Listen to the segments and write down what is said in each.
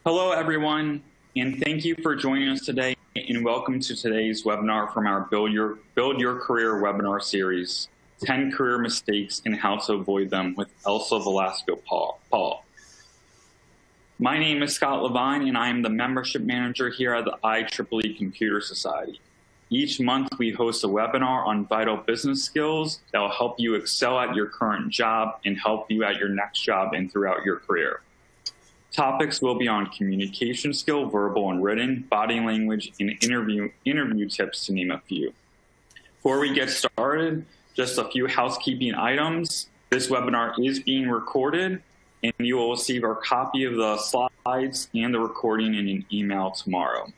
Hello, everyone, and thank you for joining us today, and welcome to today's webinar from our Build Your Career webinar series, 10 Career Mistakes and How to Avoid Them with Elsa Velasco-Paul. My name is Scott Levine, and I am the Membership Manager here at the IEEE Computer Society. Each month, we host a webinar on vital business skills that will help you excel at your current job and help you at your next job and throughout your career. Topics will be on communication skill, verbal and written, body language, and interview tips, to name a few. Before we get started, just a few housekeeping items. This webinar is being recorded, and you will receive our copy of the slides and the recording in an email tomorrow.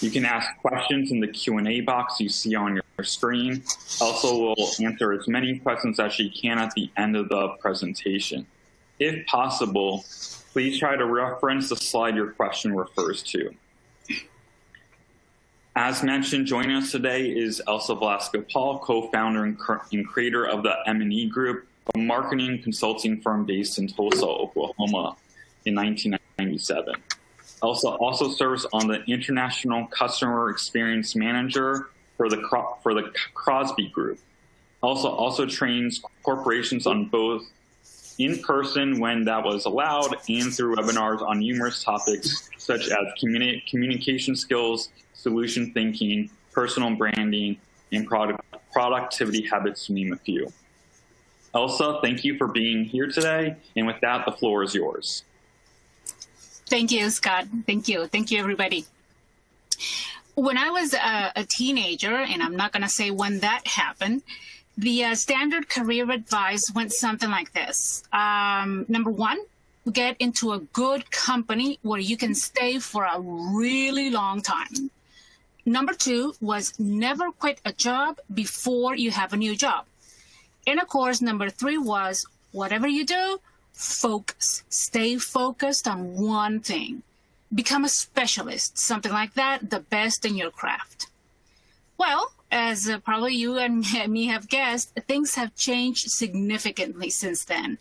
You can ask questions in the Q&A box you see on your screen. Also, we'll answer as many questions as she can at the end of the presentation. If possible, please try to reference the slide your question refers to. As mentioned, joining us today is Elsa Velasco-Paul, co-founder and creator of the M&E Group, a marketing consulting firm based in Tulsa, Oklahoma in 1997. Elsa also serves on the International Customer Experience Manager for the Crosby Group. Elsa also trains corporations on both in person when that was allowed and through webinars on numerous topics such as communication skills, solution thinking, personal branding, and productivity habits, to name a few. Elsa, thank you for being here today. And with that, the floor is yours. Thank you, Scott. Thank you. Thank you, everybody. When I was a teenager, and I'm not going to say when that happened, the standard career advice went something like this. Number one, get into a good company where you can stay for a really long time. Number two was never quit a job before you have a new job. And of course, number three was whatever you do, focus. Stay focused on one thing. Become a specialist, something like that, the best in your craft. Well, as probably you and me have guessed, things have changed significantly since then.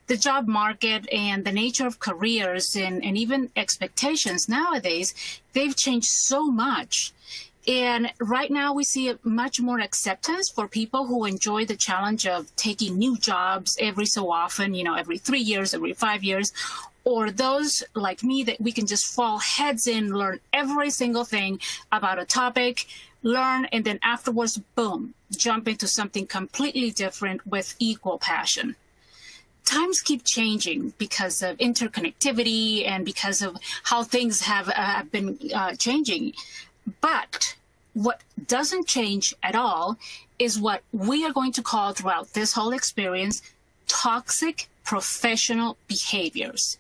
The job market and the nature of careers and even expectations nowadays, they've changed so much. And right now we see much more acceptance for people who enjoy the challenge of taking new jobs every so often, every 3 years, every 5 years, or those like me that we can just fall heads in, learn every single thing about a topic, learn, and then afterwards, boom, jump into something completely different with equal passion. Times keep changing because of interconnectivity and because of how things have been changing. But what doesn't change at all is what we are going to call throughout this whole experience toxic professional behaviors.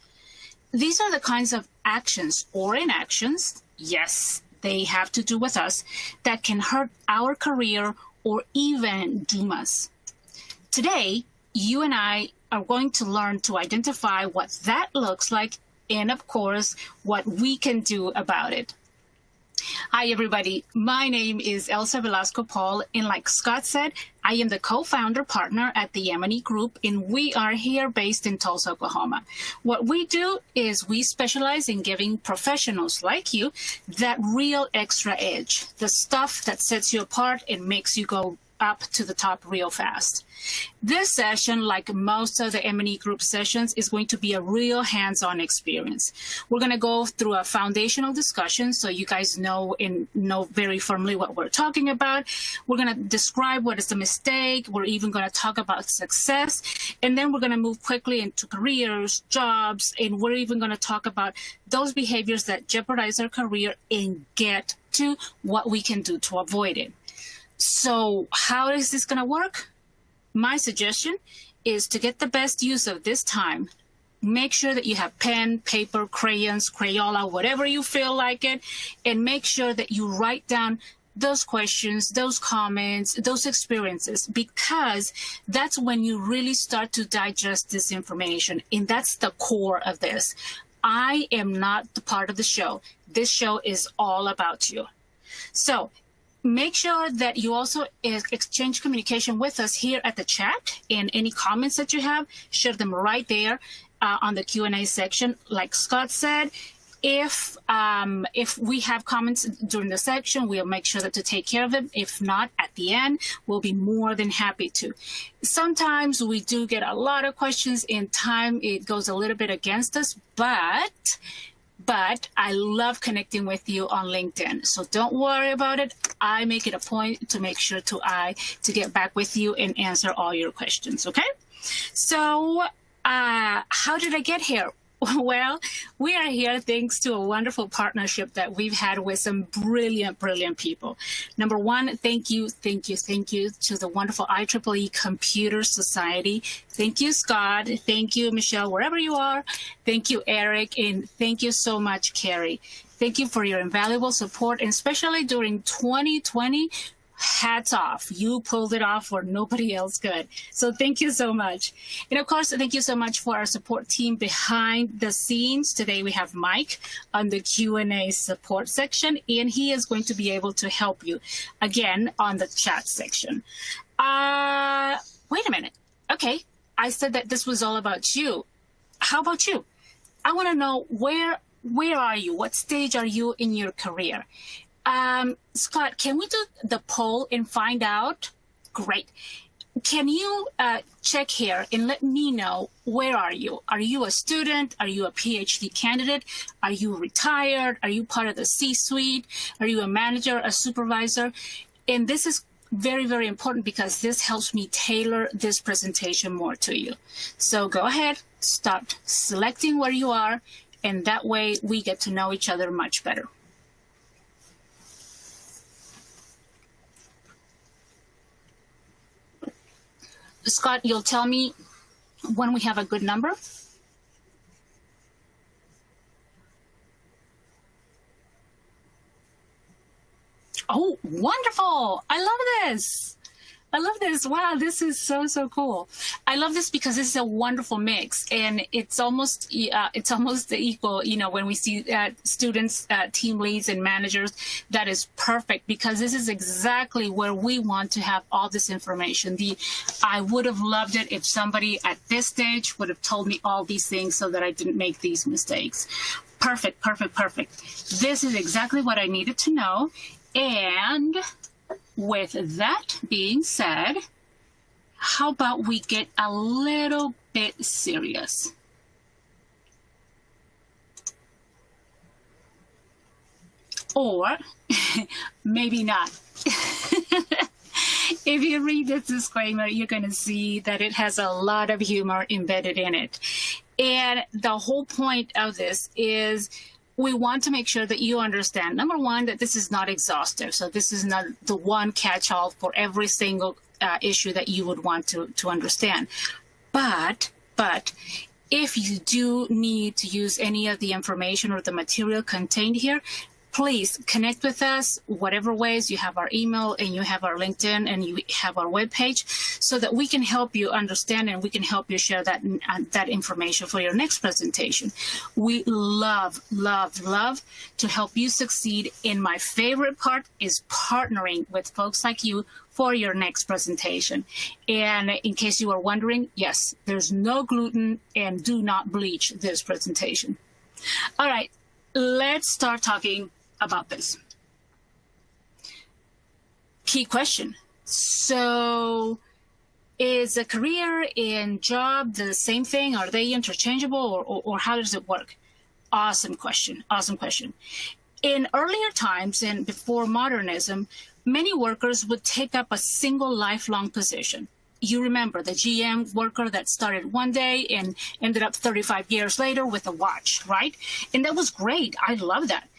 These are the kinds of actions or inactions, yes, they have to do with us, that can hurt our career or even doom us. Today, you and I are going to learn to identify what that looks like and, of course, what we can do about it. Hi, everybody. My name is Elsa Velasco-Paul, and like Scott said, I am the co-founder partner at the M&E Group, and we are here based in Tulsa, Oklahoma. What we do is we specialize in giving professionals like you that real extra edge, the stuff that sets you apart and makes you go up to the top real fast. This session, like most of the M&E Group sessions, is going to be a real hands-on experience. We're going to go through a foundational discussion so you guys know very firmly what we're talking about. We're going to describe what is the mistake. We're even going to talk about success. And then we're going to move quickly into careers, jobs, and we're even going to talk about those behaviors that jeopardize our career and get to what we can do to avoid it. So how is this going to work? My suggestion is to get the best use of this time. Make sure that you have pen, paper, crayons, Crayola, whatever you feel like it, and make sure that you write down those questions, those comments, those experiences, because that's when you really start to digest this information, and that's the core of this. I am not the part of the show. This show is all about you. So make sure that you also exchange communication with us here at the chat, and any comments that you have, share them right there on the Q&A section. Like Scott said, If we have comments during the section, we'll make sure that to take care of them. If not, at the end, we'll be more than happy to. Sometimes we do get a lot of questions in time. It goes a little bit against us, but I love connecting with you on LinkedIn. So don't worry about it. I make it a point to make sure to get back with you and answer all your questions, okay? So how did I get here? Well, we are here thanks to a wonderful partnership that we've had with some brilliant, brilliant people. Number one, thank you to the wonderful IEEE Computer Society. Thank you, Scott. Thank you, Michelle, wherever you are. Thank you, Eric. And thank you so much, Carrie. Thank you for your invaluable support, and especially during 2020. Hats off. You pulled it off where nobody else could. So thank you so much. And of course, thank you so much for our support team behind the scenes. Today we have Mike on the Q&A support section, and he is going to be able to help you again on the chat section. Wait a minute. Okay, I said that this was all about you. How about you? I want to know where are you? What stage are you in your career? Scott, can we do the poll and find out? Great. Can you check here and let me know, where are you? Are you a student? Are you a PhD candidate? Are you retired? Are you part of the C-suite? Are you a manager, a supervisor? And this is very, very important because this helps me tailor this presentation more to you. So go ahead, start selecting where you are, and that way we get to know each other much better. Scott, you'll tell me when we have a good number. Oh, wonderful. I love this. Wow, this is so cool. I love this because this is a wonderful mix, and it's almost equal. You know, when we see students, team leads, and managers, that is perfect because this is exactly where we want to have all this information. I would have loved it if somebody at this stage would have told me all these things so that I didn't make these mistakes. Perfect. This is exactly what I needed to know, and with that being said, how about we get a little bit serious? Or maybe not. If you read this disclaimer, you're going to see that it has a lot of humor embedded in it. And the whole point of this is we want to make sure that you understand, number one, that this is not exhaustive. So this is not the one catch-all for every single issue that you would want to understand. But if you do need to use any of the information or the material contained here, please connect with us, whatever ways. You have our email and you have our LinkedIn and you have our webpage, so that we can help you understand and we can help you share that information for your next presentation. We love to help you succeed. And my favorite part is partnering with folks like you for your next presentation. And in case you are wondering, yes, there's no gluten, and do not bleach this presentation. All right, let's start talking about this. Key question. So is a career and job the same thing? Are they interchangeable, or how does it work? Awesome question. In earlier times and before modernism, many workers would take up a single lifelong position. You remember the GM worker that started one day and ended up 35 years later with a watch, right? And that was great. I love that.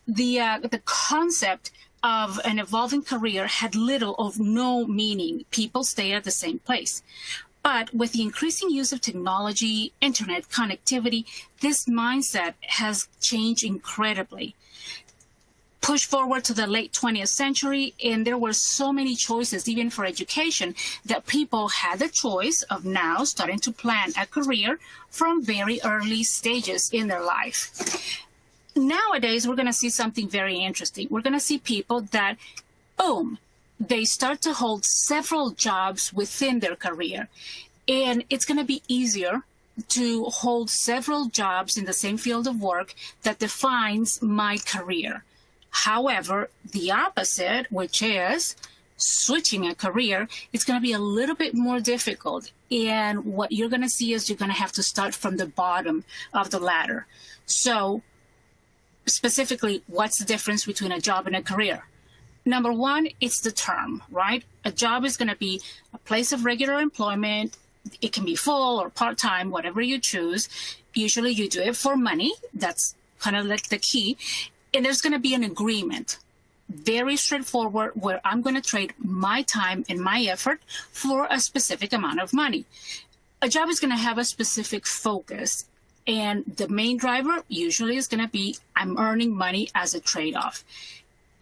The concept of an evolving career had little or no meaning. People stay at the same place. But with the increasing use of technology, internet connectivity, this mindset has changed incredibly. Push forward to the late 20th century, and there were so many choices, even for education, that people had the choice of now starting to plan a career from very early stages in their life. Nowadays, we're going to see something very interesting. We're going to see people that, boom, they start to hold several jobs within their career. And it's going to be easier to hold several jobs in the same field of work that defines my career. However, the opposite, which is switching a career, it's going to be a little bit more difficult. And what you're going to see is you're going to have to start from the bottom of the ladder. So specifically, what's the difference between a job and a career? Number one, it's the term, right? A job is going to be a place of regular employment. It can be full or part-time, whatever you choose. Usually you do it for money. That's kind of like the key. And there's going to be an agreement, very straightforward, where I'm going to trade my time and my effort for a specific amount of money. A job is going to have a specific focus, and the main driver usually is going to be I'm earning money as a trade-off.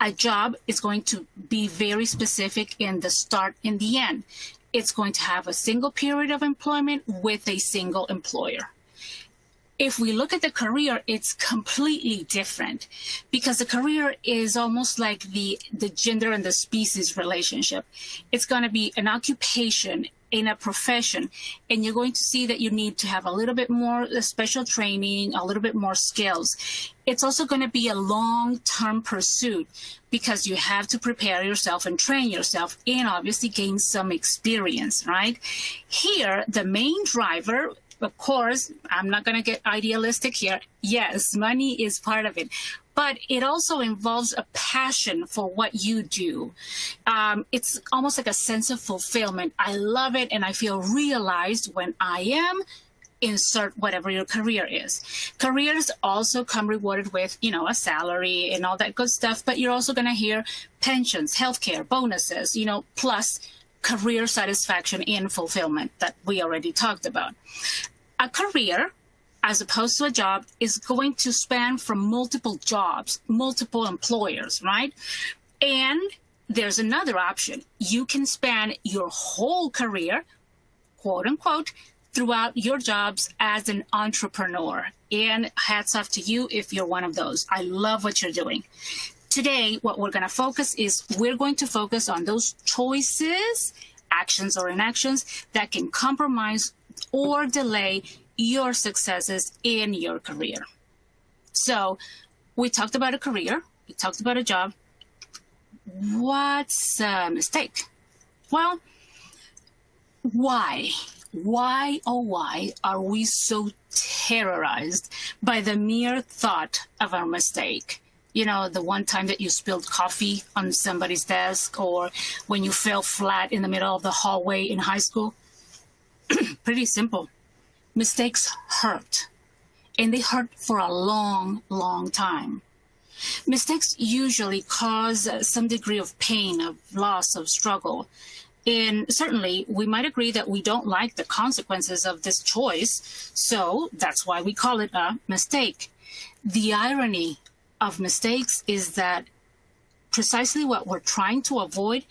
A job is going to be very specific in the start and the end. It's going to have a single period of employment with a single employer. If we look at the career, it's completely different, because the career is almost like the gender and the species relationship. It's going to be an occupation in a profession, and you're going to see that you need to have a little bit more special training, a little bit more skills. It's also going to be a long-term pursuit, because you have to prepare yourself and train yourself and obviously gain some experience, right? Here, the main driver, of course, I'm not going to get idealistic here. Yes, money is part of it, but it also involves a passion for what you do. It's almost like a sense of fulfillment. I love it, and I feel realized when I am, insert whatever your career is. Careers also come rewarded with, a salary and all that good stuff, but you're also going to hear pensions, healthcare, bonuses, plus career satisfaction and fulfillment that we already talked about. A career, as opposed to a job, is going to span from multiple jobs, multiple employers, right? And there's another option. You can span your whole career, quote unquote, throughout your jobs as an entrepreneur. And hats off to you if you're one of those. I love what you're doing. Today, what we're going to focus on those choices, actions or inactions, that can compromise or delay your successes in your career. So we talked about a career. We talked about a job. What's a mistake? Well, why? Why, oh why, are we so terrorized by the mere thought of a mistake? The one time that you spilled coffee on somebody's desk, or when you fell flat in the middle of the hallway in high school. Pretty simple. Mistakes hurt, and they hurt for a long, long time. Mistakes usually cause some degree of pain, of loss, of struggle. And certainly, we might agree that we don't like the consequences of this choice, so that's why we call it a mistake. The irony of mistakes is that precisely what we're trying to avoid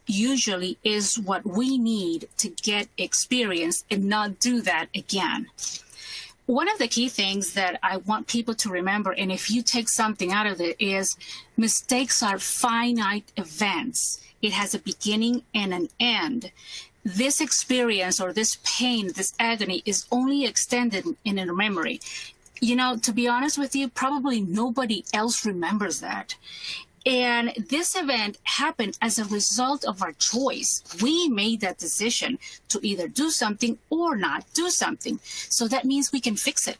usually is what we need to get experience and not do that again. One of the key things that I want people to remember, and if you take something out of it, is mistakes are finite events. It has a beginning and an end. This experience or this pain, this agony is only extended in a memory. To be honest with you, probably nobody else remembers that. And this event happened as a result of our choice. We made that decision to either do something or not do something. So that means we can fix it.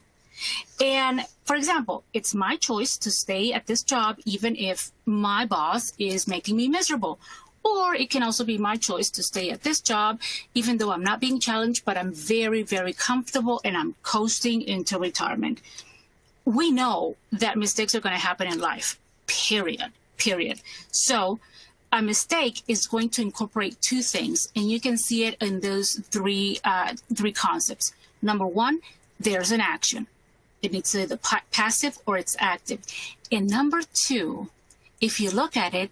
And for example, it's my choice to stay at this job even if my boss is making me miserable. Or it can also be my choice to stay at this job even though I'm not being challenged, but I'm very, very comfortable and I'm coasting into retirement. We know that mistakes are going to happen in life, period. So a mistake is going to incorporate two things, and you can see it in those three concepts. Number one, there's an action. It's either passive or it's active. And number two, if you look at it,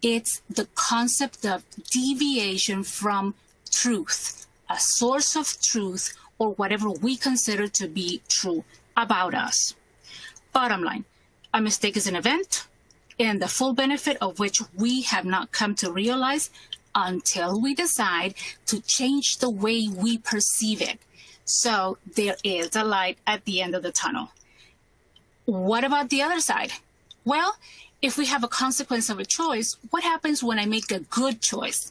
it's the concept of deviation from truth, a source of truth, or whatever we consider to be true about us. Bottom line, a mistake is an event, and the full benefit of which we have not come to realize until we decide to change the way we perceive it. So there is a light at the end of the tunnel. What about the other side? Well, if we have a consequence of a choice, what happens when I make a good choice?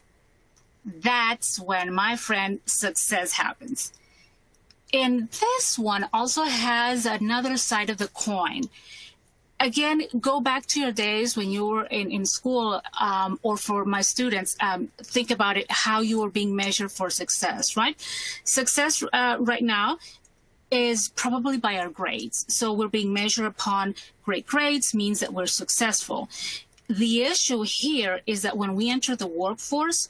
That's when, my friend, success happens. And this one also has another side of the coin. Again, go back to your days when you were in school, or for my students, think about it, how you were being measured for success, right? Success right now is probably by our grades. So we're being measured upon great grades, means that we're successful. The issue here is that when we enter the workforce,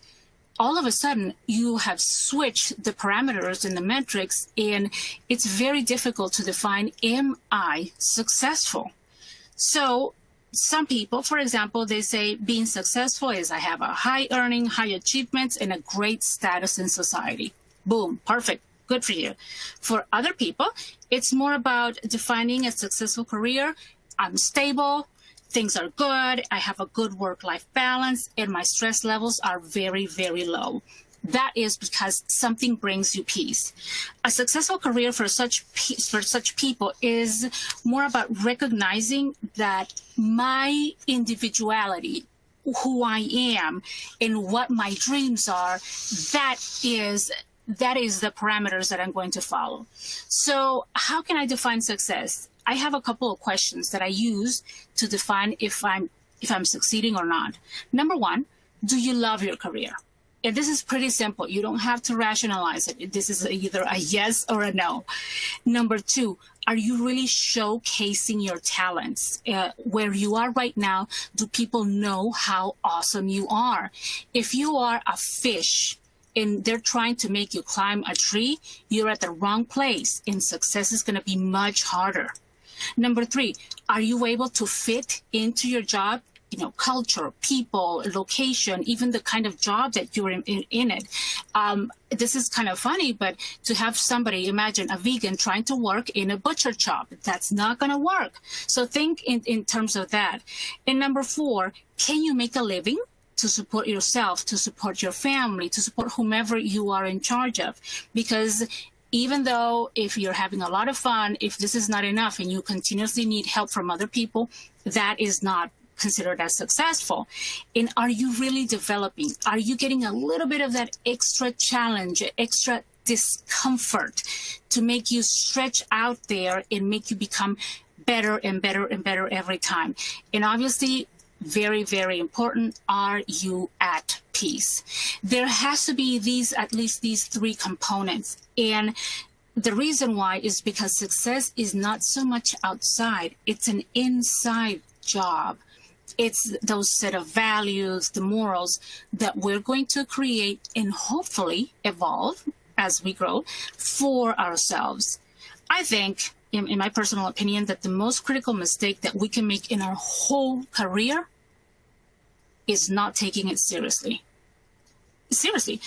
all of a sudden you have switched the parameters and the metrics, and it's very difficult to define, am I successful? So some people, for example, they say being successful is I have a high earning, high achievements, and a great status in society. Boom, perfect. Good for you. For other people, it's more about defining a successful career. I'm stable, things are good, I have a good work-life balance, and my stress levels are very, very low. That is because something brings you peace. A successful career for such people is more about recognizing that my individuality, who I am, and what my dreams are, that is the parameters that I'm going to follow. So how can I define success? I have a couple of questions that I use to define if I'm succeeding or not. Number one, do you love your career? And this is pretty simple. You don't have to rationalize it. This is either a yes or a no. Number two, are you really showcasing your talents? Where you are right now, do people know how awesome you are? If you are a fish and they're trying to make you climb a tree, you're at the wrong place, and success is going to be much harder. Number three, are you able to fit into your job? Culture, people, location, even the kind of job that you're in it. This is kind of funny, but to have somebody, imagine a vegan trying to work in a butcher shop, that's not going to work. So think in terms of that. And number four, can you make a living to support yourself, to support your family, to support whomever you are in charge of? Because even though if you're having a lot of fun, if this is not enough and you continuously need help from other people, that is not considered as successful. And are you really developing? Are you getting a little bit of that extra challenge, extra discomfort to make you stretch out there and make you become better and better and better every time? And obviously, very, very important, are you at peace? There has to be at least these three components. And the reason why is because success is not so much outside, it's an inside job. It's those set of values, the morals that we're going to create and hopefully evolve as we grow for ourselves. I think, in my personal opinion, that the most critical mistake that we can make in our whole career is not taking it seriously. Seriously.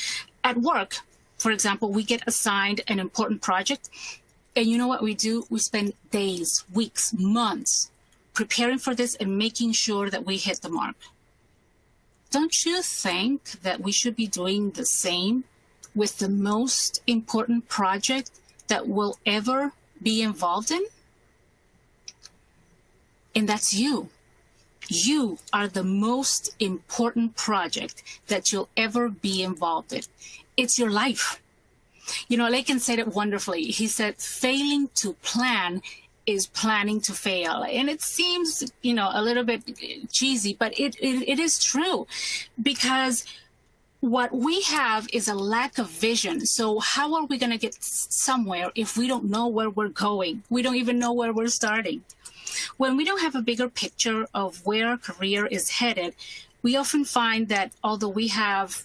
At work, for example, we get assigned an important project, and you know what we do? We spend days, weeks, months preparing for this and making sure that we hit the mark. Don't you think that we should be doing the same with the most important project that we'll ever be involved in? And that's you. You are the most important project that you'll ever be involved in. It's your life. Lacan said it wonderfully. He said, failing to plan is planning to fail. And it seems, a little bit cheesy, but it is true, because what we have is a lack of vision. So how are we going to get somewhere if we don't know where we're going? We don't even know where we're starting. When we don't have a bigger picture of where our career is headed, we often find that although we have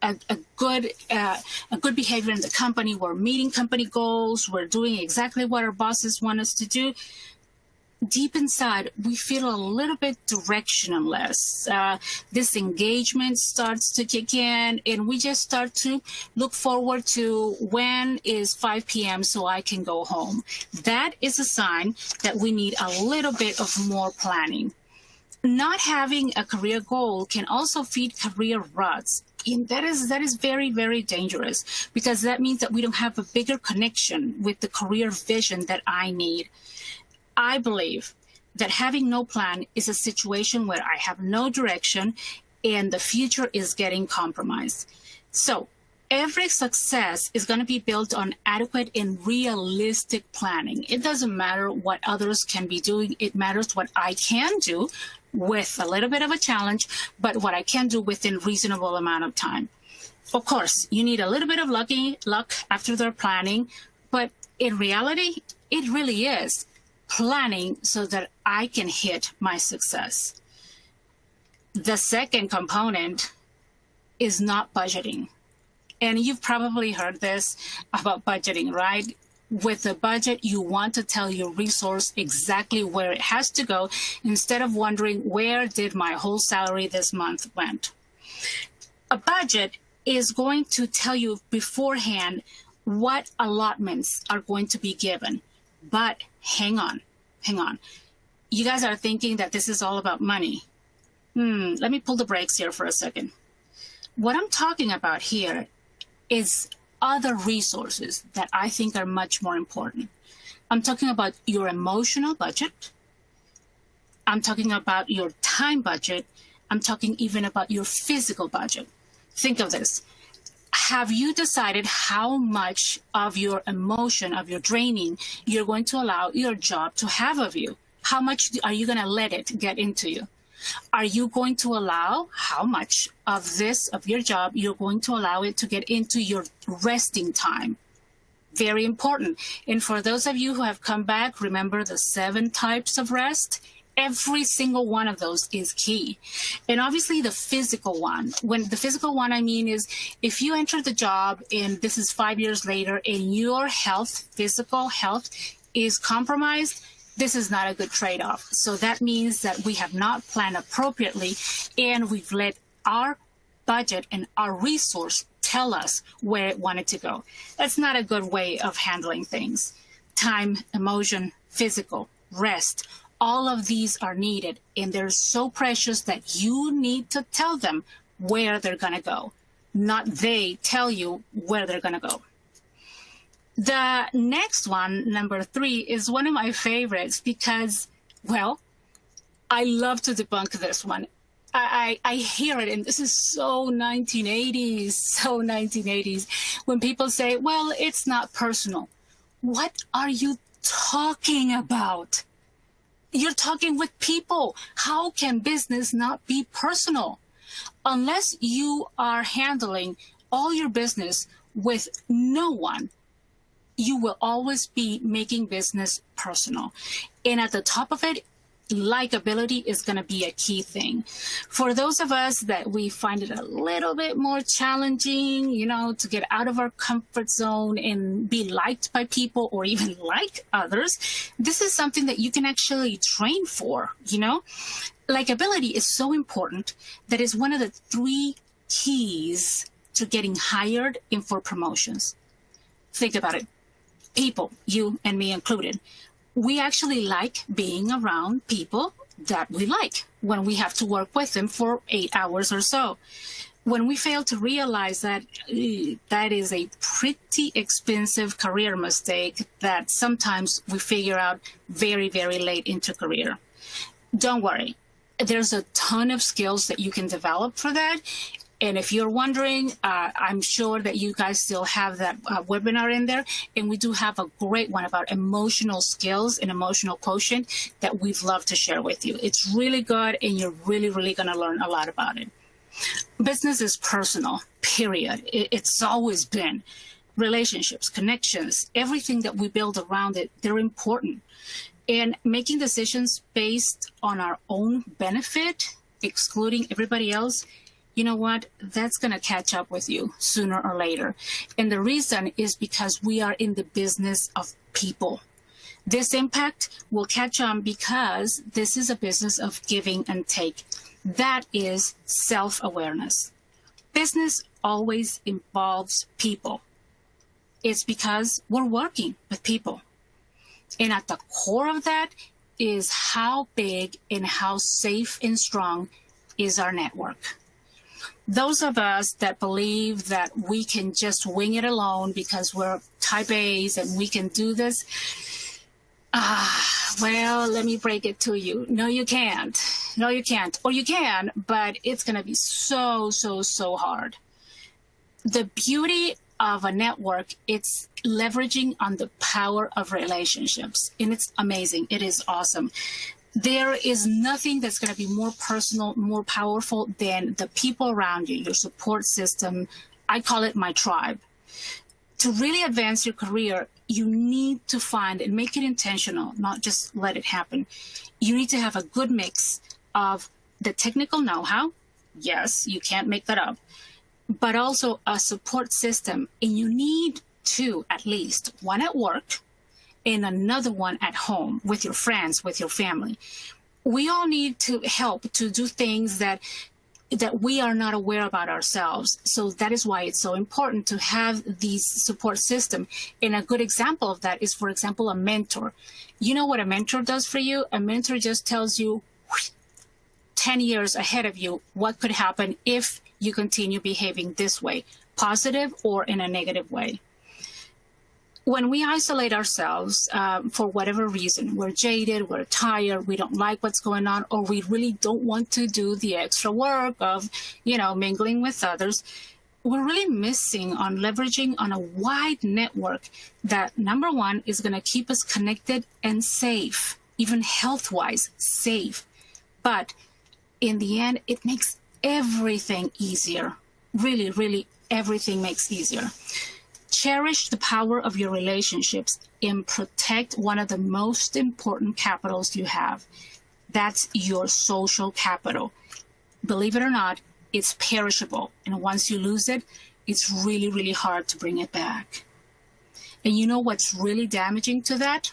a good behavior in the company, we're meeting company goals, we're doing exactly what our bosses want us to do, deep inside, we feel a little bit directionless. Disengagement starts to kick in, and we just start to look forward to when is 5 p.m. so I can go home. That is a sign that we need a little bit of more planning. Not having a career goal can also feed career ruts. And that is very, very dangerous, because that means that we don't have a bigger connection with the career vision that I need. I believe that having no plan is a situation where I have no direction and the future is getting compromised. So every success is going to be built on adequate and realistic planning. It doesn't matter what others can be doing. It matters what I can do with a little bit of a challenge, but what I can do within reasonable amount of time. Of course, you need a little bit of luck after their planning, but in reality, it really is planning so that I can hit my success. The second component is not budgeting. And you've probably heard this about budgeting, right? With a budget, you want to tell your resource exactly where it has to go instead of wondering, where did my whole salary this month went? A budget is going to tell you beforehand what allotments are going to be given. But hang on. You guys are thinking that this is all about money. Let me pull the brakes here for a second. What I'm talking about here is other resources that I think are much more important. I'm talking about your emotional budget. I'm talking about your time budget. I'm talking even about your physical budget. Think of this. Have you decided how much of your emotion, of your draining, you're going to allow your job to have of you? How much are you going to let it get into you? Are you going to allow how much of your job, you're going to allow it to get into your resting time? Very important. And for those of you who have come back, remember the 7 types of rest? Every single one of those is key. And obviously the physical one, when the physical one I mean is, if you enter the job and this is 5 years later and your physical health is compromised, this is not a good trade-off. So that means that we have not planned appropriately and we've let our budget and our resource tell us where it wanted to go. That's not a good way of handling things. Time, emotion, physical, rest, all of these are needed, and they're so precious that you need to tell them where they're going to go, not they tell you where they're going to go. The next one, number 3, is one of my favorites because, well, I love to debunk this one. I hear it, and this is so 1980s, when people say, well, it's not personal. What are you talking about? You're talking with people. How can business not be personal? Unless you are handling all your business with no one, you will always be making business personal. And at the top of it, likability is going to be a key thing. For those of us that we find it a little bit more challenging, to get out of our comfort zone and be liked by people or even like others, this is something that you can actually train for, Likability is so important that is one of the 3 keys to getting hired and for promotions. Think about it. People, you and me included, we actually like being around people that we like when we have to work with them for 8 hours or so. When we fail to realize that, that is a pretty expensive career mistake that sometimes we figure out very, very late into career. Don't worry. There's a ton of skills that you can develop for that. And if you're wondering, I'm sure that you guys still have that webinar in there. And we do have a great one about emotional skills and emotional quotient that we'd love to share with you. It's really good, and you're really, really going to learn a lot about it. Business is personal, period. It's always been. Relationships, connections, everything that we build around it, they're important. And making decisions based on our own benefit, excluding everybody else, you know what? That's going to catch up with you sooner or later. And the reason is because we are in the business of people. This impact will catch on because this is a business of giving and take. That is self-awareness. Business always involves people. It's because we're working with people. And at the core of that is how big and how safe and strong is our network. Those of us that believe that we can just wing it alone because we're type A's and we can do this, well, let me break it to you. No, you can't. No, you can't. Or you can, but it's going to be so hard. The beauty of a network, it's leveraging on the power of relationships. And it's amazing. It is awesome. There is nothing that's going to be more personal, more powerful than the people around you, your support system. I call it my tribe. To really advance your career, you need to find and make it intentional, not just let it happen. You need to have a good mix of the technical know-how. Yes, you can't make that up, but also a support system. And you need two, at least, one at work and another one at home with your friends, with your family. We all need to help to do things that we are not aware about ourselves. So that is why it's so important to have these support system. And a good example of that is, for example, a mentor. You know what a mentor does for you? A mentor just tells you 10 years ahead of you what could happen if you continue behaving this way, positive or in a negative way. When we isolate ourselves for whatever reason, we're jaded, we're tired, we don't like what's going on, or we really don't want to do the extra work of, mingling with others, we're really missing on leveraging on a wide network that, number one, is going to keep us connected and safe, even health-wise safe. But in the end, it makes everything easier. Really, really, everything makes easier. Cherish the power of your relationships and protect one of the most important capitals you have. That's your social capital. Believe it or not, it's perishable. And once you lose it, it's really, really hard to bring it back. And you know what's really damaging to that?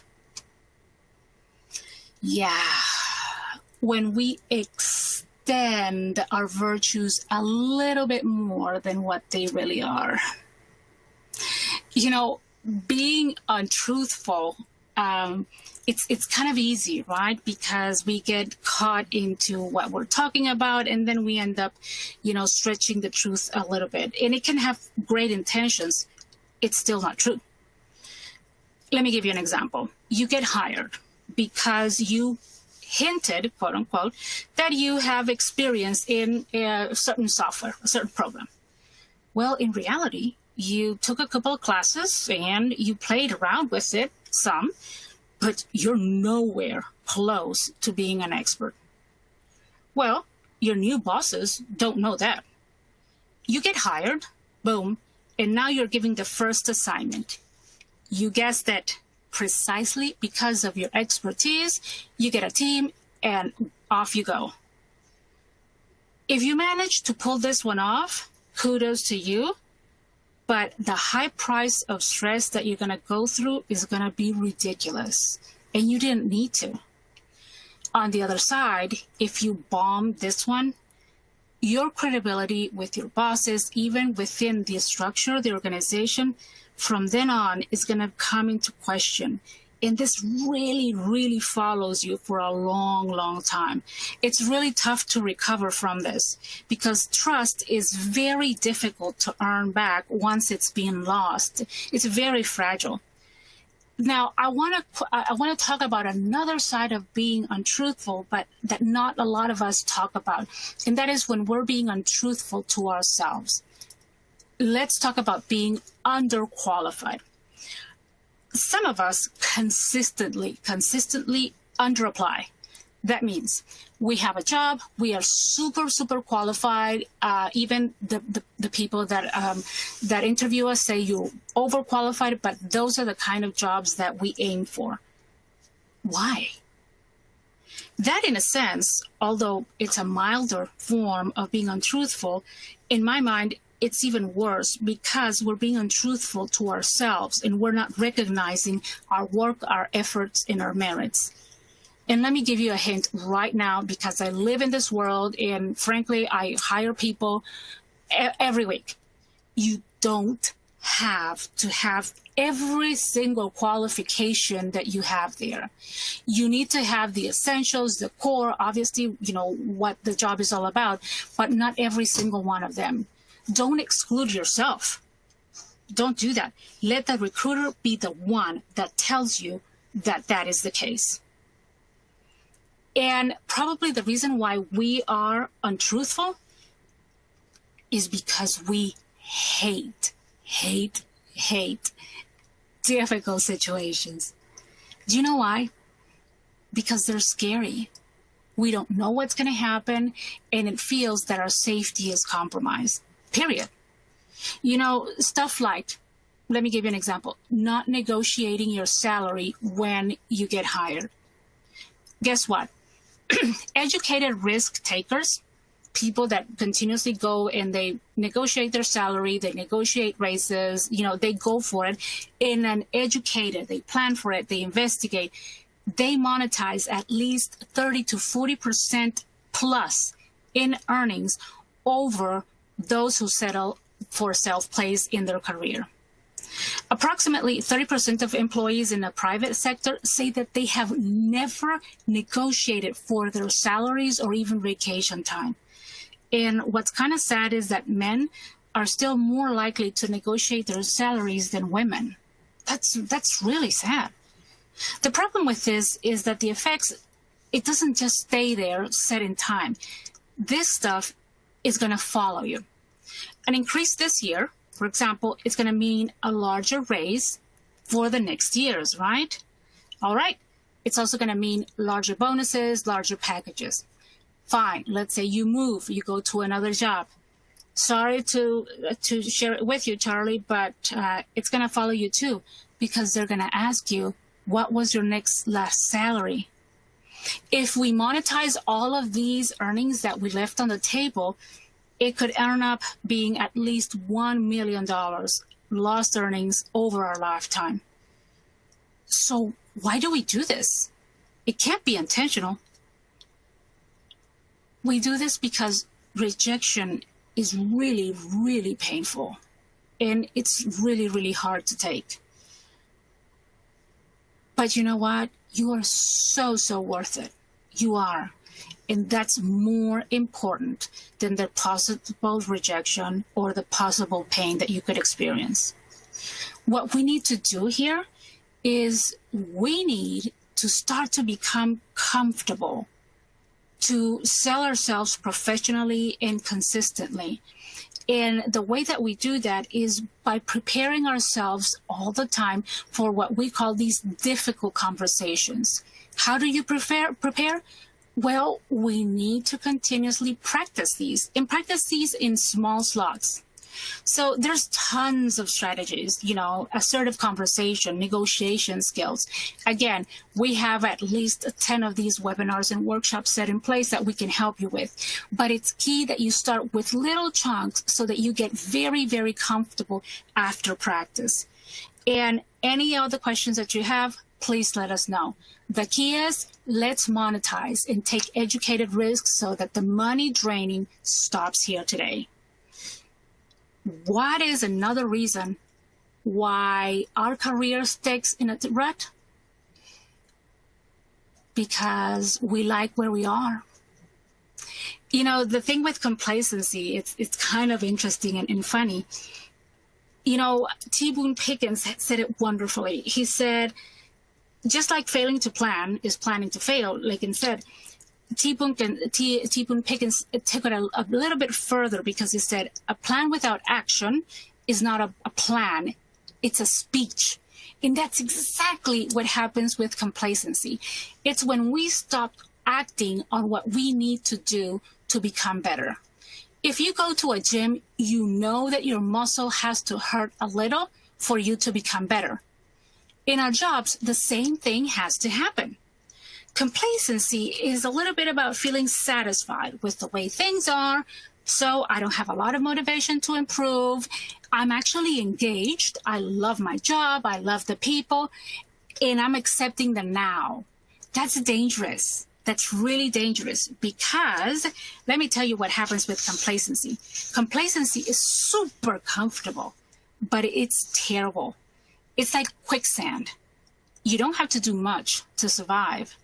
Yeah. When we extend our virtues a little bit more than what they really are. Being untruthful, it's kind of easy, right? Because we get caught into what we're talking about, and then we end up, stretching the truth a little bit. And it can have great intentions. It's still not true. Let me give you an example. You get hired because you hinted, quote unquote, that you have experience in a certain software, a certain program. Well, in reality, you took a couple of classes and you played around with it some, but you're nowhere close to being an expert. Well, your new bosses don't know that. You get hired, boom, and now you're giving the first assignment. You guessed it, precisely because of your expertise, you get a team and off you go. If you manage to pull this one off, kudos to you. But the high price of stress that you're going to go through is going to be ridiculous. And you didn't need to. On the other side, if you bomb this one, your credibility with your bosses, even within the structure of the organization, from then on is going to come into question. And this really, really follows you for a long, long time. It's really tough to recover from this because trust is very difficult to earn back once it's been lost. It's very fragile. Now, I want to talk about another side of being untruthful, but that not a lot of us talk about, and that is when we're being untruthful to ourselves. Let's talk about being underqualified. Some of us consistently underapply. That means we have a job, we are super qualified. Even the people that interview us say you're overqualified, but those are the kind of jobs that we aim for. Why? That, in a sense, although it's a milder form of being untruthful, in my mind, it's even worse because we're being untruthful to ourselves and we're not recognizing our work, our efforts, and our merits. And let me give you a hint right now because I live in this world and frankly, I hire people every week. You don't have to have every single qualification that you have there. You need to have the essentials, the core, obviously, what the job is all about, but not every single one of them. Don't exclude yourself. Don't do that. Let the recruiter be the one that tells you that that is the case. And probably the reason why we are untruthful is because we hate difficult situations. Do you know why? Because they're scary. We don't know what's going to happen, and it feels that our safety is compromised, period. Stuff like, let me give you an example, not negotiating your salary when you get hired. Guess what? Educated risk takers, people that continuously go and they negotiate their salary, they negotiate raises, they go for it in an educated, they plan for it, they investigate, they monetize at least 30 to 40% plus in earnings over those who settle for self-pays in their career. Approximately 30% of employees in the private sector say that they have never negotiated for their salaries or even vacation time. And what's kind of sad is that men are still more likely to negotiate their salaries than women. That's really sad. The problem with this is that the effects, it doesn't just stay there set in time. This stuff is going to follow you. An increase this year, for example, it's going to mean a larger raise for the next years, right? All right. It's also going to mean larger bonuses, larger packages. Fine. Let's say you move, you go to another job. Sorry to share it with you, Charlie, but it's going to follow you too, because they're going to ask you, what was your last salary? If we monetize all of these earnings that we left on the table, it could earn up being at least $1 million lost earnings over our lifetime. So why do we do this? It can't be intentional. We do this because rejection is really, really painful, and it's really, really hard to take. But you know what? You are so worth it. You are. And that's more important than the possible rejection or the possible pain that you could experience. What we need to do here is we need to start to become comfortable to sell ourselves professionally and consistently. And the way that we do that is by preparing ourselves all the time for what we call these difficult conversations. How do you prepare? Well, we need to continuously practice these in small slots. So there's tons of strategies, assertive conversation, negotiation skills. Again, we have at least 10 of these webinars and workshops set in place that we can help you with. But it's key that you start with little chunks so that you get very, very comfortable after practice. And any other questions that you have, please let us know. The key is, let's monetize and take educated risks so that the money draining stops here today. What is another reason why our career sticks in a rut? Because we like where we are. The thing with complacency, it's kind of interesting and funny. T. Boone Pickens said it wonderfully. He said, just like failing to plan is planning to fail, like he said, T. Boone Pickens took it a little bit further, because he said, a plan without action is not a plan, it's a speech. And that's exactly what happens with complacency. It's when we stop acting on what we need to do to become better. If you go to a gym, you know that your muscle has to hurt a little for you to become better. In our jobs, the same thing has to happen. Complacency is a little bit about feeling satisfied with the way things are, so I don't have a lot of motivation to improve. I'm actually engaged. I love my job. I love the people, and I'm accepting the now. That's dangerous. That's really dangerous, because let me tell you what happens with complacency. Complacency is super comfortable, but it's terrible. It's like quicksand. You don't have to do much to survive,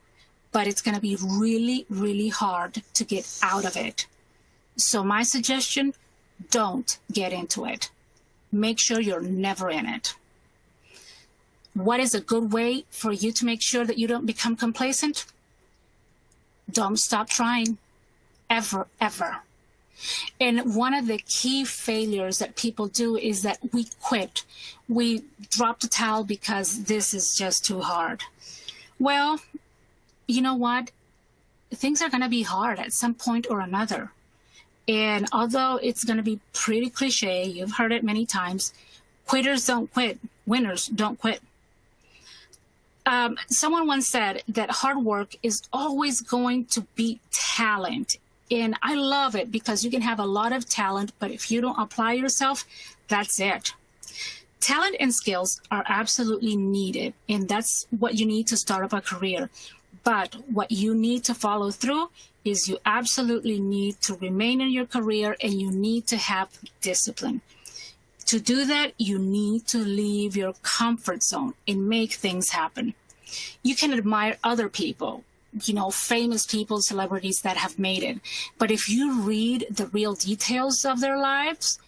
but it's going to be really, really hard to get out of it. So my suggestion, don't get into it. Make sure you're never in it. What is a good way for you to make sure that you don't become complacent? Don't stop trying. Ever, ever. And one of the key failures that people do is that we quit. We drop the towel because this is just too hard. Well, you know what? Things are going to be hard at some point or another. And although it's going to be pretty cliche, you've heard it many times, quitters don't quit, winners don't quit. Someone once said that hard work is always going to beat talent. And I love it because you can have a lot of talent, but if you don't apply yourself, that's it. Talent and skills are absolutely needed, and that's what you need to start up a career. But what you need to follow through is you absolutely need to remain in your career, and you need to have discipline. To do that, you need to leave your comfort zone and make things happen. You can admire other people, famous people, celebrities that have made it. But if you read the real details of their lives,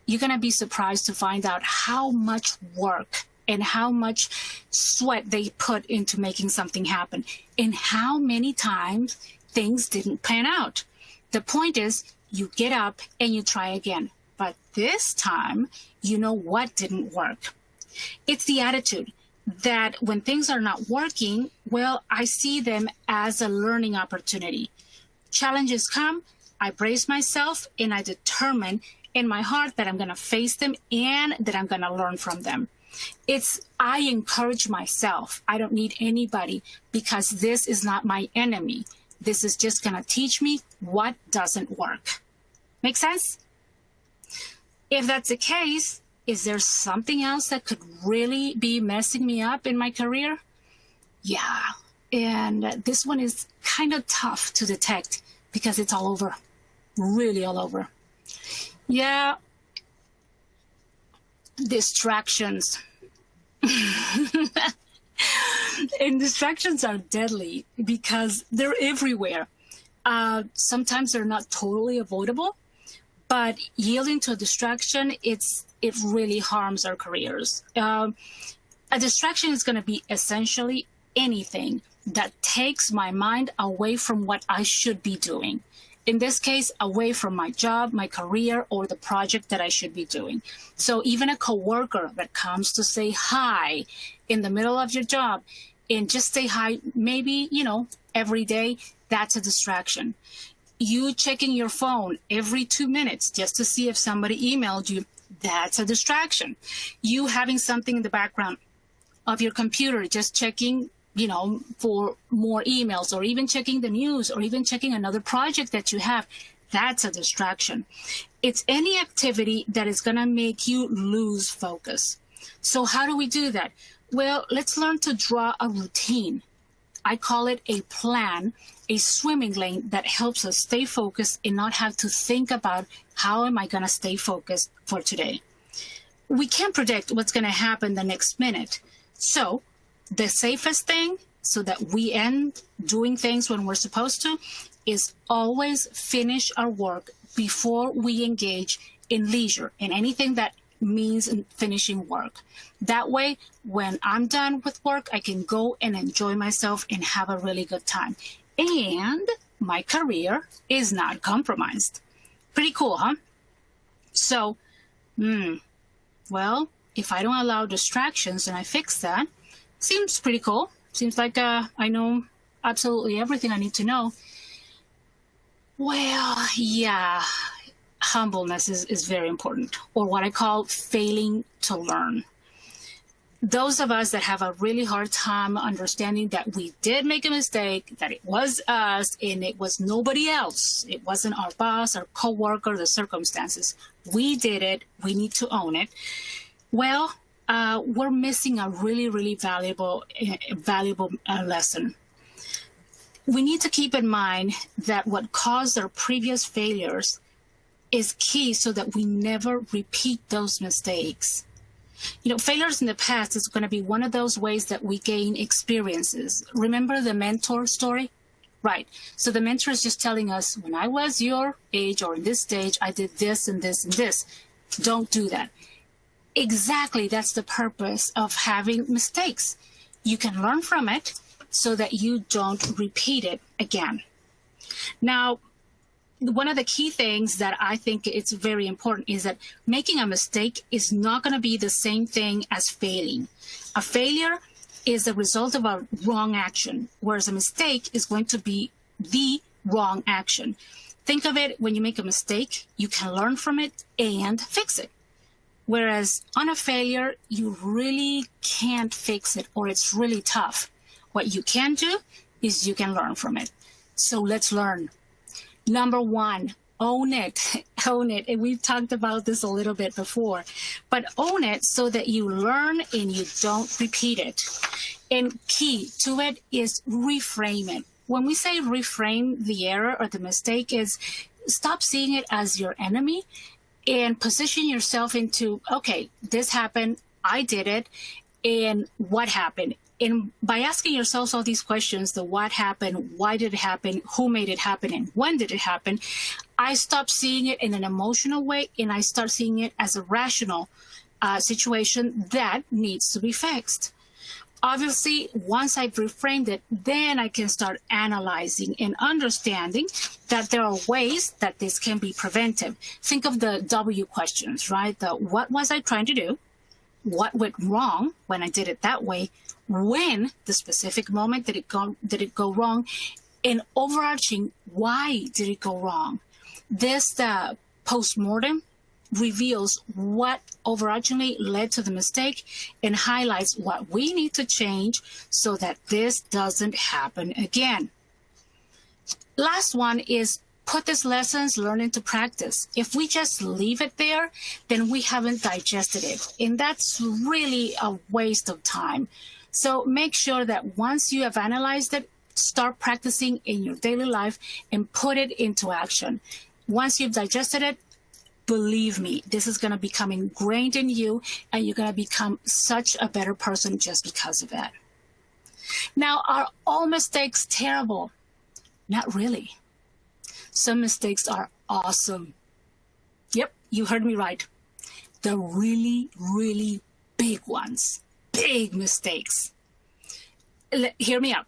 you're going to be surprised to find out how much work and how much sweat they put into making something happen, and how many times things didn't pan out. The point is, you get up and you try again. But this time, you know what didn't work. It's the attitude that when things are not working, well, I see them as a learning opportunity. Challenges come, I brace myself, and I determine in my heart that I'm going to face them and that I'm going to learn from them. I encourage myself. I don't need anybody, because this is not my enemy. This is just going to teach me what doesn't work. Make sense? If that's the case, is there something else that could really be messing me up in my career? Yeah, and this one is kind of tough to detect because it's all over, really all over. Yeah, distractions. And distractions are deadly because they're everywhere. Sometimes they're not totally avoidable, but yielding to a distraction, it really harms our careers. A distraction is going to be essentially anything that takes my mind away from what I should be doing. In this case, away from my job, my career, or the project that I should be doing. So even a coworker that comes to say hi in the middle of your job and just say hi, maybe, every day, that's a distraction. You checking your phone every 2 minutes just to see if somebody emailed you, that's a distraction. You having something in the background of your computer, just checking, for more emails, or even checking the news, or even checking another project that you have, that's a distraction. It's any activity that is going to make you lose focus. So how do we do that? Well, let's learn to draw a routine. I call it a plan, a swimming lane that helps us stay focused and not have to think about how am I going to stay focused for today. We can't predict what's going to happen the next minute. So the safest thing, so that we end doing things when we're supposed to, is always finish our work before we engage in leisure, in anything that means finishing work. That way, when I'm done with work, I can go and enjoy myself and have a really good time. And my career is not compromised. Pretty cool, huh? So, well, if I don't allow distractions and I fix that, seems pretty cool. Seems like I know absolutely everything I need to know. Well, yeah, humbleness is very important, or what I call failing to learn. Those of us that have a really hard time understanding that we did make a mistake, that it was us and it was nobody else. It wasn't our boss, our coworker, the circumstances. We did it. We need to own it. Well, we're missing a really, really valuable lesson. We need to keep in mind that what caused our previous failures is key so that we never repeat those mistakes. Failures in the past is going to be one of those ways that we gain experiences. Remember the mentor story? Right. So the mentor is just telling us, when I was your age or in this stage, I did this and this and this. Don't do that. Exactly. That's the purpose of having mistakes. You can learn from it so that you don't repeat it again. Now, one of the key things that I think it's very important is that making a mistake is not going to be the same thing as failing. A failure is the result of a wrong action, whereas a mistake is going to be the wrong action. Think of it, when you make a mistake, you can learn from it and fix it. Whereas on a failure, you really can't fix it, or it's really tough. What you can do is you can learn from it. So let's learn. Number one, own it. Own it. And we've talked about this a little bit before, but own it so that you learn and you don't repeat it. And key to it is reframe it. When we say reframe the error or the mistake, is stop seeing it as your enemy and position yourself into, okay, this happened, I did it, and what happened? And by asking yourselves all these questions, the what happened, why did it happen, who made it happen, and when did it happen, I stop seeing it in an emotional way, and I start seeing it as a rational situation that needs to be fixed. Obviously, once I've reframed it, then I can start analyzing and understanding that there are ways that this can be preventive. Think of the W questions, right? The what was I trying to do? What went wrong when I did it that way? When, the specific moment did it go wrong? And overarching, why did it go wrong? This post-mortem reveals what overarchingly led to the mistake and highlights what we need to change so that this doesn't happen again. Last one is put these lessons learned into practice. If we just leave it there, then we haven't digested it. And that's really a waste of time. So make sure that once you have analyzed it, start practicing in your daily life and put it into action. Once you've digested it, believe me, this is going to become ingrained in you, and you're going to become such a better person just because of it. Now, are all mistakes terrible? Not really. Some mistakes are awesome. Yep, you heard me right. The really, really big ones, big mistakes. Hear me out.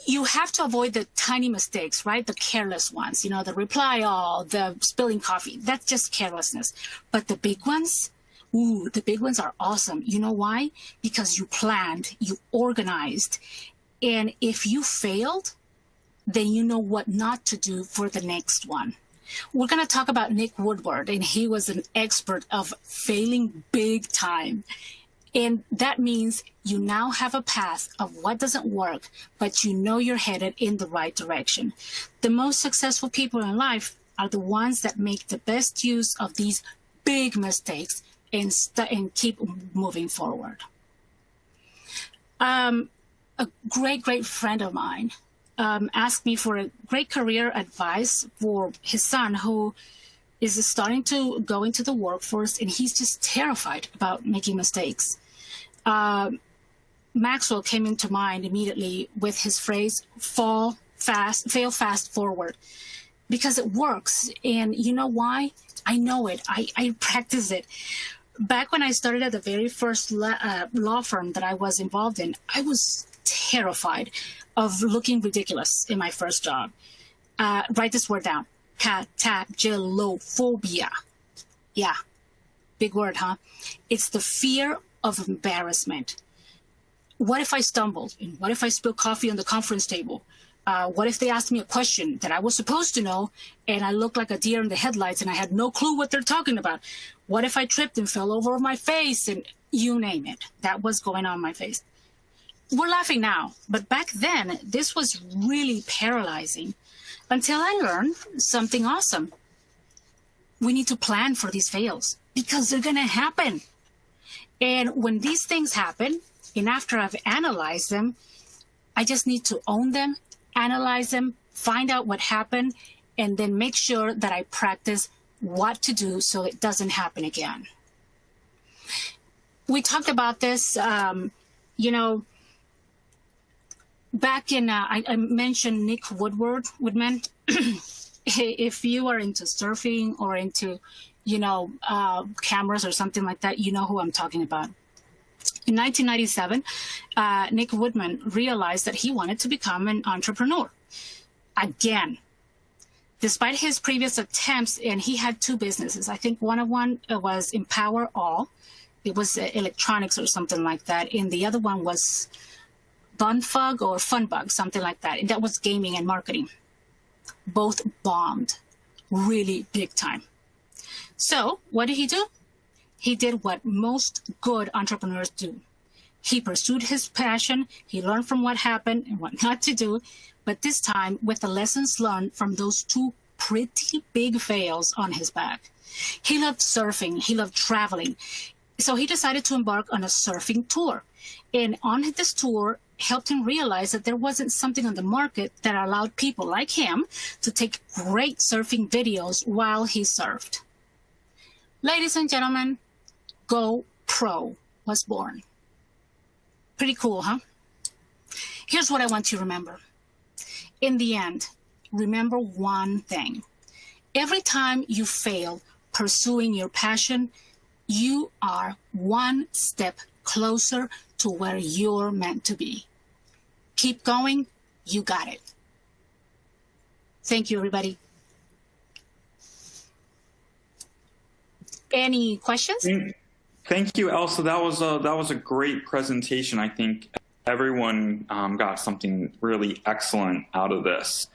You have to avoid the tiny mistakes, right? The careless ones, the reply all, the spilling coffee. That's just carelessness. But the big ones, the big ones are awesome. You know why? Because you planned, you organized. And if you failed, then you know what not to do for the next one. We're going to talk about Nick Woodward, and he was an expert of failing big time. And that means you now have a path of what doesn't work, but you know you're headed in the right direction. The most successful people in life are the ones that make the best use of these big mistakes and keep moving forward. A great friend of mine asked me for a great career advice for his son, who is starting to go into the workforce, and he's just terrified about making mistakes. Maxwell came into mind immediately with his phrase, fail fast forward, because it works. And you know why? I know it. I practice it. Back when I started at the very first law firm that I was involved in, I was terrified of looking ridiculous in my first job. Write this word down. Cataggelophobia. Yeah. Big word, huh? It's the fear of embarrassment. What if I stumbled? And what if I spilled coffee on the conference table? What if they asked me a question that I was supposed to know and I looked like a deer in the headlights and I had no clue what they're talking about? What if I tripped and fell over my face? And you name it. That was going on my face. We're laughing now, but back then, this was really paralyzing until I learned something awesome. We need to plan for these fails because they're going to happen. And when these things happen, and after I've analyzed them, I just need to own them, analyze them, find out what happened, and then make sure that I practice what to do so it doesn't happen again. We talked about this, you know, back in, I mentioned Nick Woodman. If you are into surfing or into, you know, cameras or something like that, you know who I'm talking about. In 1997, Nick Woodman realized that he wanted to become an entrepreneur. Again, despite his previous attempts, and he had two businesses. I think one was Empower All. It was electronics or something like that. And the other one was Funbug or Funbug, something like that. And that was gaming and marketing. Both bombed really big time. So what did he do? He did what most good entrepreneurs do. He pursued his passion. He learned from what happened and what not to do. But this time with the lessons learned from those two pretty big fails on his back. He loved surfing. He loved traveling. So he decided to embark on a surfing tour. And on this tour, helped him realize that there wasn't something on the market that allowed people like him to take great surfing videos while he surfed. Ladies and gentlemen, GoPro was born. Pretty cool, huh? Here's what I want you to remember. In the end, remember one thing. Every time you fail pursuing your passion, you are one step closer to where you're meant to be. Keep going. You got it. Thank you, everybody. Any questions? Thank you, Elsa. That was a great presentation. I think everyone got something really excellent out of this.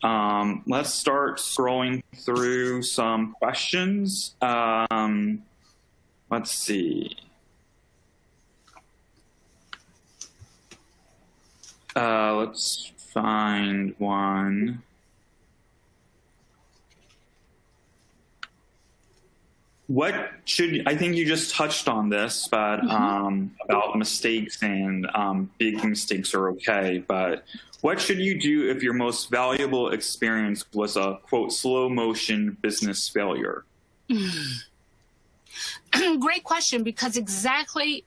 Let's start scrolling through some questions. Let's see. Let's find one. I think you just touched on this, but about mistakes and big mistakes are okay. But what should you do if your most valuable experience was a, quote, slow motion business failure? Great question, because exactly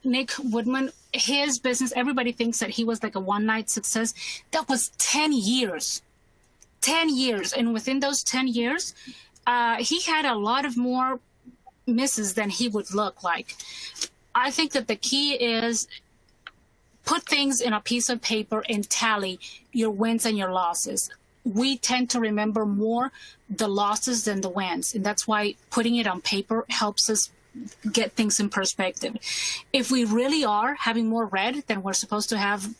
Nick Woodman, his business, everybody thinks that he was like a one-night success. That was 10 years. 10 years. And within those 10 years, he had a lot of more misses than he would look like. I think that the key is put things in a piece of paper and tally your wins and your losses. We tend to remember more the losses than the wins. And that's why putting it on paper helps us get things in perspective. If we really are having more red than we're supposed to have,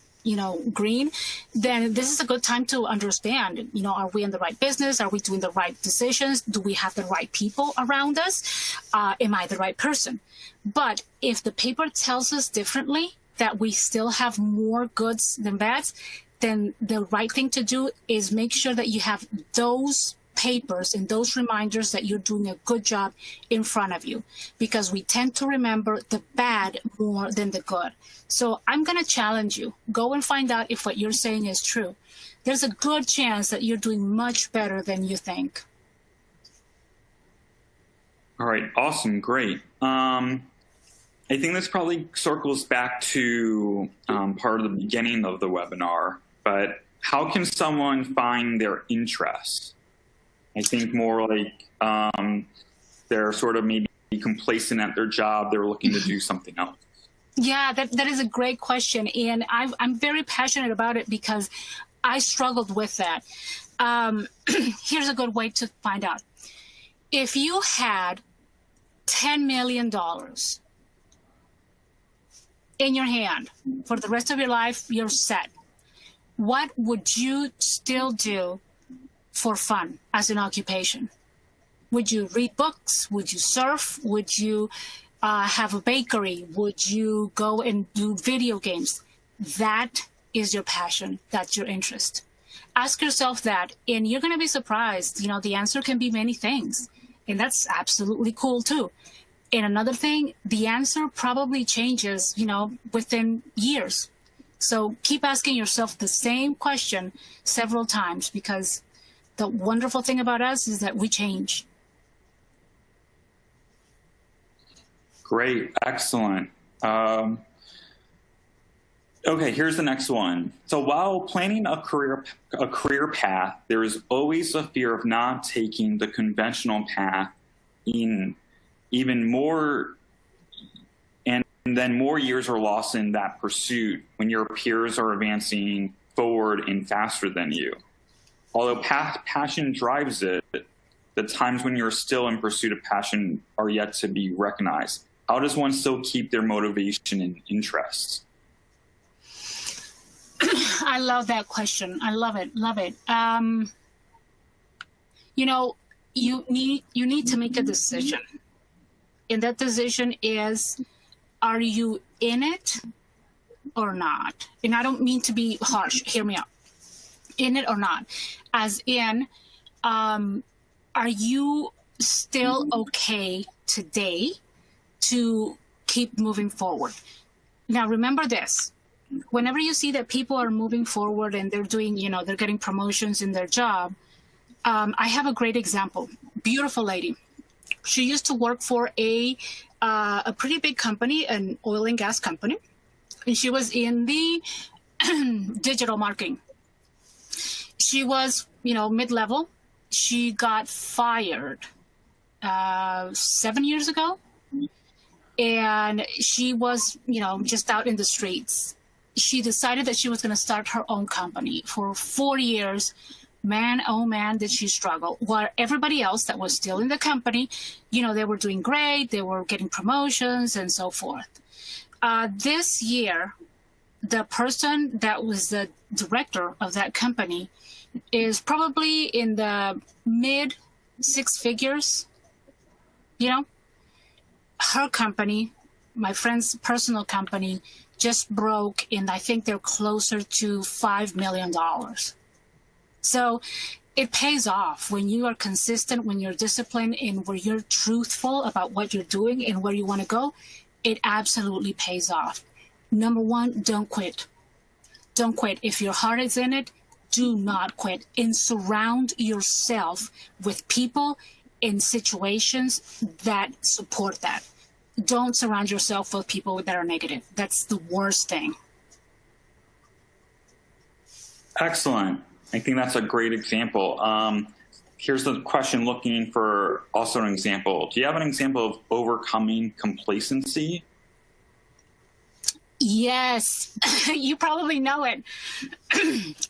green, then this is a good time to understand, are we in the right business? Are we doing the right decisions? Do we have the right people around us? Am I the right person? But if the paper tells us differently, that we still have more goods than bads, then the right thing to do is make sure that you have those papers and those reminders that you're doing a good job in front of you, because we tend to remember the bad more than the good. So I'm going to challenge you. Go and find out if what you're saying is true. There's a good chance that you're doing much better than you think. All right. Awesome. Great. I think this probably circles back to part of the beginning of the webinar, but how can someone find their interests? I think more like they're sort of maybe complacent at their job. They're looking to do something else. Yeah, that is a great question. And I'm very passionate about it because I struggled with that. Here's a good way to find out. If you had $10 million in your hand for the rest of your life, you're set. What would you still do for fun as an occupation? Would you read books? Would you surf? Would you have a bakery? Would you go and do video games? That is your passion. That's your interest. Ask yourself that, and you're going to be surprised. The answer can be many things, and that's absolutely cool too. And another thing, the answer probably changes, within years. So keep asking yourself the same question several times, because the wonderful thing about us is that we change. Great. Excellent. Okay, here's the next one. So while planning a career path, there is always a fear of not taking the conventional path in even more, and then more years are lost in that pursuit when your peers are advancing forward and faster than you. Although passion drives it, the times when you're still in pursuit of passion are yet to be recognized. How does one still keep their motivation and interest? I love that question. I love it. Love it. You need to make a decision. And that decision is, are you in it or not? And I don't mean to be harsh. Hear me out. In it or not. As in, are you still okay today to keep moving forward? Now, remember this. Whenever you see that people are moving forward and they're doing, they're getting promotions in their job, I have a great example. Beautiful lady. She used to work for a pretty big company, an oil and gas company, and she was in the digital marketing. She was, mid-level. She got fired 7 years ago, and she was, just out in the streets. She decided that she was going to start her own company. For 4 years, man, oh man, did she struggle. While everybody else that was still in the company, they were doing great. They were getting promotions and so forth. This year, the person that was the director of that company is probably in the mid six figures. Her company, my friend's personal company, just broke, and I think they're closer to $5 million. So it pays off when you are consistent, when you're disciplined, and where you're truthful about what you're doing and where you want to go. It absolutely pays off. Number one, don't quit. Don't quit. If your heart is in it, do not quit. And surround yourself with people in situations that support that. Don't surround yourself with people that are negative. That's the worst thing. Excellent. I think that's a great example. Here's the question looking for also an example. Do you have an example of overcoming complacency? Yes. You probably know it.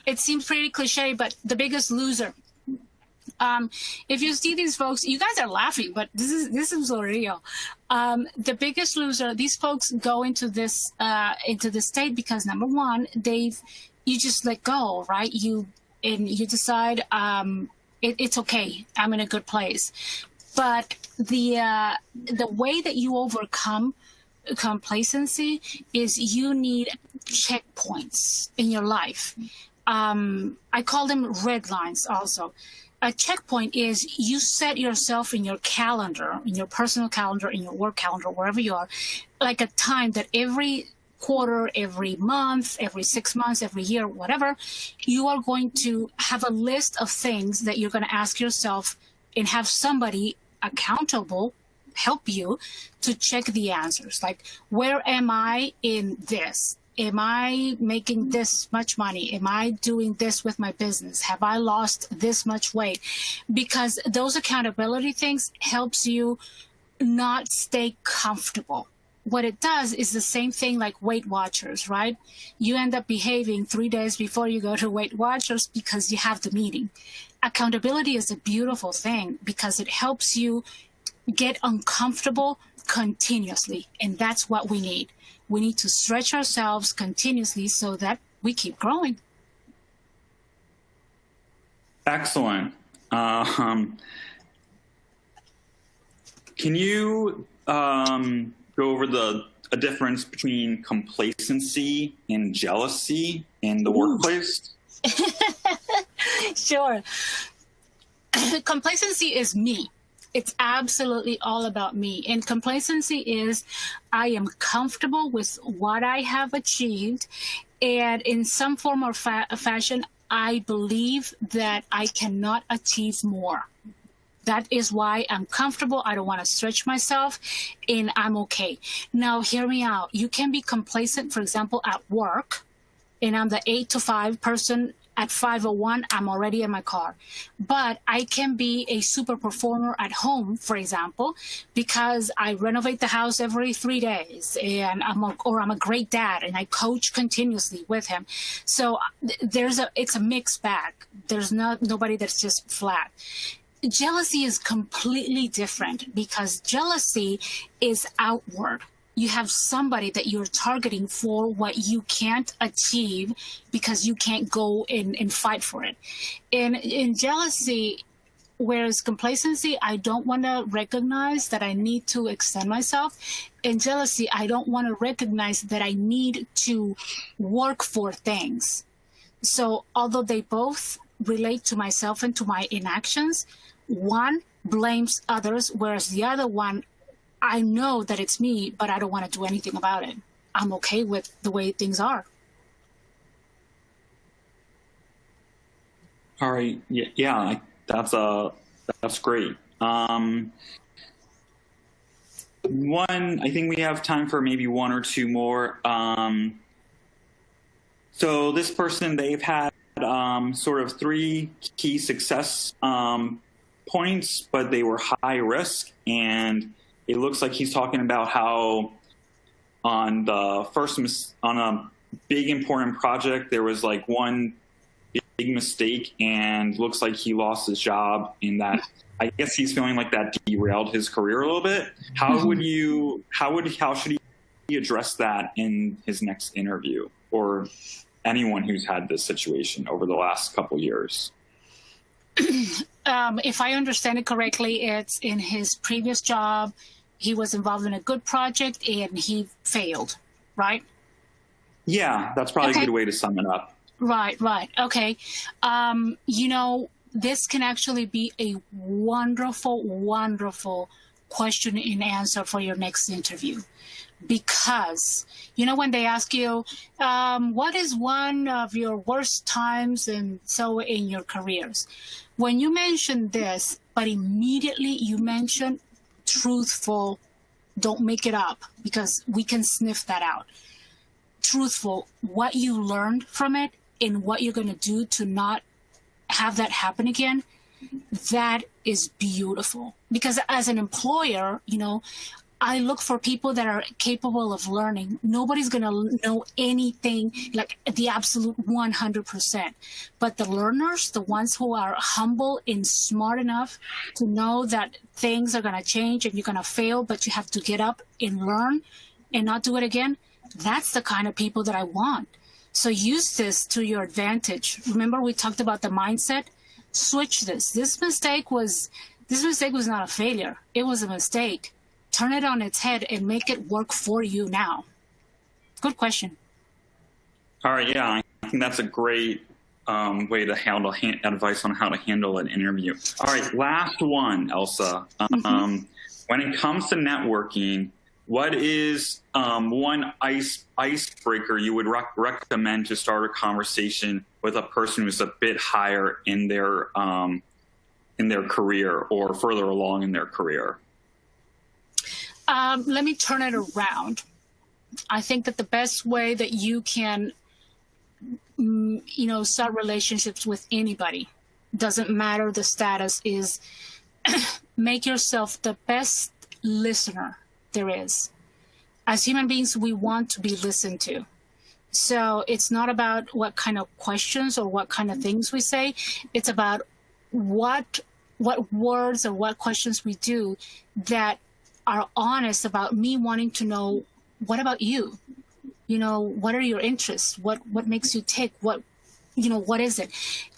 It seems pretty cliche, but The Biggest Loser. If you see these folks, you guys are laughing, but this is so real. The Biggest Loser, these folks go into this state because, number one, you just let go, right? You decide it's okay. I'm in a good place. But the way that you overcome complacency is you need checkpoints in your life. I call them red lines also. A checkpoint is you set yourself in your calendar, in your personal calendar, in your work calendar, wherever you are, like a time that every quarter, every month, every 6 months, every year, whatever, you are going to have a list of things that you're going to ask yourself and have somebody accountable help you to check the answers. Like, where am I in this? Am I making this much money? Am I doing this with my business? Have I lost this much weight? Because those accountability things helps you not stay comfortable. What it does is the same thing like Weight Watchers, right? You end up behaving 3 days before you go to Weight Watchers because you have the meeting. Accountability is a beautiful thing because it helps you get uncomfortable continuously, and that's what we need. We need to stretch ourselves continuously so that we keep growing. Excellent. Can you go over a difference between complacency and jealousy in the workplace? Sure. Complacency is me. It's absolutely all about me. And complacency is I am comfortable with what I have achieved. And in some form or fashion, I believe that I cannot achieve more. That is why I'm comfortable. I don't want to stretch myself, and I'm okay. Now, hear me out. You can be complacent, for example, at work, and I'm the 8 to 5 person. At 5:01, I'm already in my car. But I can be a super performer at home, for example, because I renovate the house every 3 days, and I'm a great dad, and I coach continuously with him. So it's a mixed bag. There's nobody that's just flat. Jealousy is completely different because jealousy is outward. You have somebody that you're targeting for what you can't achieve because you can't go and fight for it. And in jealousy, whereas complacency, I don't want to recognize that I need to extend myself. In jealousy, I don't want to recognize that I need to work for things. So although they both relate to myself and to my inactions, one blames others, whereas the other one, I know that it's me, but I don't want to do anything about it. I'm okay with the way things are. All right. Yeah, that's great. I think we have time for maybe one or two more. So this person, they've had sort of 3 key success points, but they were high risk, and it looks like he's talking about how on a big important project, there was like one big mistake, and looks like he lost his job, and that I guess he's feeling like that derailed his career a little bit. How should he address that in his next interview, or anyone who's had this situation over the last couple years? If I understand it correctly, it's in his previous job. He was involved in a good project and he failed, right? Yeah, that's probably a good way to sum it up. Right. Okay. This can actually be a wonderful, wonderful question and answer for your next interview. Because, when they ask you, what is one of your worst times in your careers? When you mention this, but immediately you mention truthful, don't make it up, because we can sniff that out. Truthful, what you learned from it and what you're going to do to not have that happen again, that is beautiful. Because as an employer, I look for people that are capable of learning. Nobody's going to know anything like the absolute 100%. But the learners, the ones who are humble and smart enough to know that things are going to change and you're going to fail, but you have to get up and learn and not do it again, that's the kind of people that I want. So use this to your advantage. Remember, we talked about the mindset? Switch this. This mistake was not a failure. It was a mistake. Turn it on its head and make it work for you now. Good question. All right. Yeah, I think that's a great way to handle advice on how to handle an interview. All right. Last one, Elsa. When it comes to networking, what is one icebreaker you would recommend to start a conversation with a person who's a bit higher in their career or further along in their career? Let me turn it around. I think that the best way that you can, start relationships with anybody, doesn't matter the status, is make yourself the best listener there is. As human beings, we want to be listened to. So it's not about what kind of questions or what kind of things we say. It's about what words or what questions we do that are honest about me wanting to know, what about you? What are your interests? What makes you tick? What is it?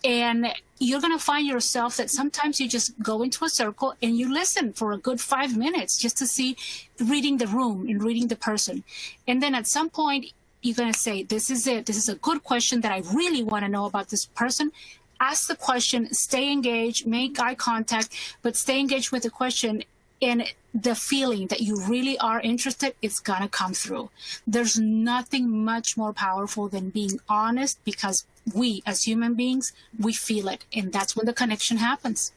And you're going to find yourself that sometimes you just go into a circle and you listen for a good 5 minutes just to see, reading the room and reading the person. And then at some point, you're going to say, this is it. This is a good question that I really want to know about this person. Ask the question, stay engaged, make eye contact, but stay engaged with the question. And the feeling that you really are interested, it's going to come through. There's nothing much more powerful than being honest, because we, as human beings, we feel it. And that's when the connection happens.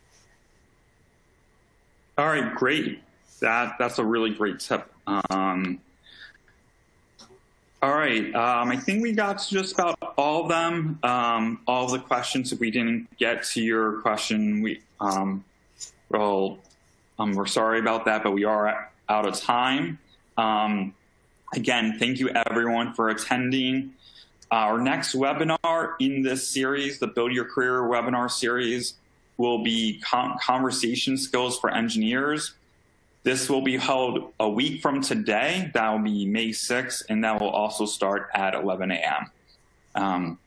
All right, great. That's a really great tip. All right, I think we got to just about all of them. All of the questions. If we didn't get to your question, we're sorry about that, but we are out of time. Again, thank you everyone for attending. Our next webinar in this series, the Build Your Career webinar series, will be conversation skills for engineers. This will be held a week from today. That will be May 6th, and that will also start at 11 a.m.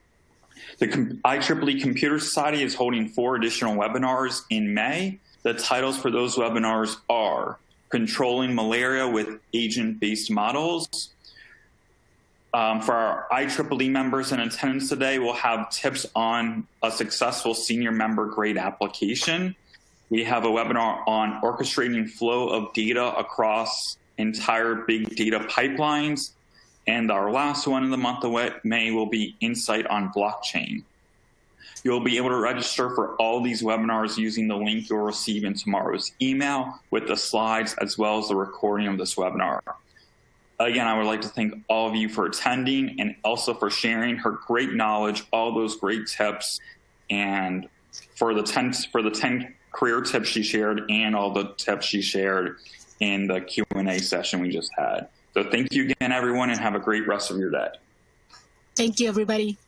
The IEEE Computer Society is holding 4 additional webinars in May. The titles for those webinars are Controlling Malaria with Agent-Based Models. For our IEEE members in attendance today, we'll have tips on a successful senior member grade application. We have a webinar on orchestrating flow of data across entire big data pipelines. And our last one in the month of May will be Insight on Blockchain. You'll be able to register for all these webinars using the link you'll receive in tomorrow's email with the slides as well as the recording of this webinar. Again, I would like to thank all of you for attending and also for sharing her great knowledge, all those great tips, and for the 10 career tips she shared and all the tips she shared in the Q&A session we just had. So thank you again, everyone, and have a great rest of your day. Thank you, everybody.